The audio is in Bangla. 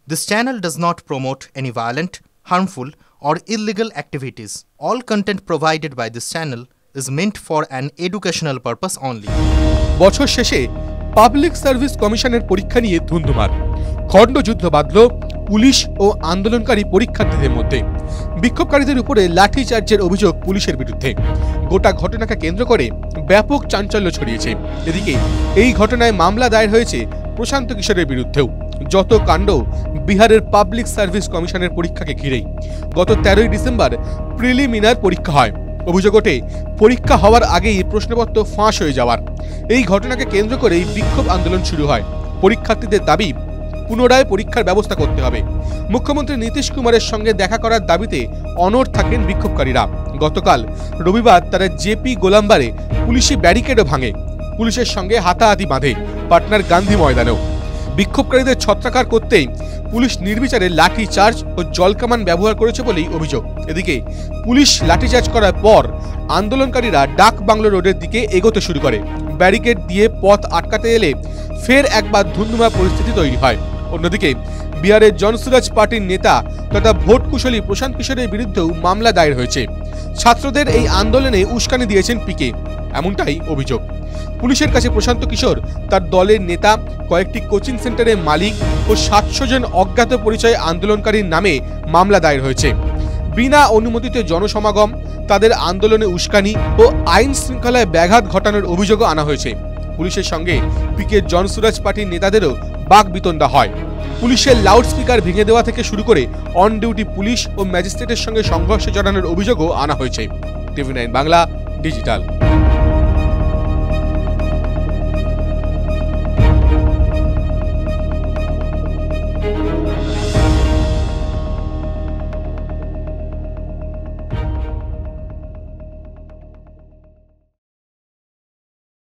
This channel does not promote any violent, harmful, or illegal activities. All content provided by this channel is meant for an educational purpose only. বছর শেষে পাবলিক সার্ভিস কমিশনের পরীক্ষা নিয়ে ধুন্ধুমার খণ্ডযুদ্ধ বাঁধল পুলিশ ও আন্দোলনকারী পরীক্ষার্থীদের মধ্যে। বিক্ষোভকারীদের উপরে লাঠিচার্জের অভিযোগ পুলিশের বিরুদ্ধে। গোটা ঘটনাকে কেন্দ্র করে ব্যাপক চাঞ্চল্য ছড়িয়েছে। এদিকে এই ঘটনায় মামলা দায়ের হয়েছে প্রশান্ত কিশোরের বিরুদ্ধেও। যত কাণ্ড বিহারের পাবলিক সার্ভিস কমিশনের পরীক্ষাকে ঘিরেই। গত 13 ডিসেম্বর প্রিলিমিনার পরীক্ষা হয়। অভিযোগ ওঠে পরীক্ষা হওয়ার আগেই প্রশ্নপত্র ফাঁস হয়ে যাওয়ার। এই ঘটনাকে কেন্দ্র করেই বিক্ষোভ আন্দোলন শুরু হয়। পরীক্ষার্থীদের দাবি পুনরায় পরীক্ষার ব্যবস্থা করতে হবে। মুখ্যমন্ত্রী নীতিশ কুমারের সঙ্গে দেখা করার দাবিতে অনড় থাকেন বিক্ষোভকারীরা। গতকাল রবিবার তারা জেপি গোলামবারে পুলিশি ব্যারিকেডও ভাঙে, পুলিশের সঙ্গে হাতাহাতি বাঁধে পাটনার গান্ধী ময়দানেও। বিক্ষোভকারীদের ছত্রাকার করতেই পুলিশ নির্বিচারে লাঠি চার্জ ও জলকামান ব্যবহার করেছে বলেই অভিযোগ। এদিকে পুলিশ লাঠিচার্জ করার পর আন্দোলনকারীরা ডাক বাংলো রোডের দিকে এগোতে শুরু করে। ব্যারিকেড দিয়ে পথ আটকাতে এলে ফের একবার ধুন্ধুমা পরিস্থিতি তৈরি হয়। অন্যদিকে বিহারের জনসুরাজ পার্টির নেতা তথা ভোট কুশলী প্রশান্ত কিশোরের বিরুদ্ধেও মামলা দায়ের হয়েছে। ছাত্রদের এই আন্দোলনে উস্কানি দিয়েছেন পিকে, এমনটাই অভিযোগ। পুলিশের কাছে প্রশান্ত কিশোর, তার দলের নেতা, কয়েকটি কোচিং সেন্টারের মালিক ও 700 জন অজ্ঞাত পরিচয় আন্দোলনকারীর নামে মামলা দায়ের হয়েছে। বিনা অনুমতিতে জনসমাগম, তাদের আন্দোলনে উস্কানি ও আইন শৃঙ্খলায় ব্যাঘাত ঘটানোর অভিযোগও আনা হয়েছে। পুলিশের সঙ্গে পিকের জনসুরাজ পার্টির নেতাদেরও বাকবিতণ্ডা হয়। পুলিশের লাউডস্পিকার ভেঙে দেওয়া থেকে শুরু করে অন ডিউটি পুলিশ ও ম্যাজিস্ট্রেটের সঙ্গে সংঘর্ষে জড়ানোর অভিযোগও আনা হয়েছে। TV9 Bangla digital.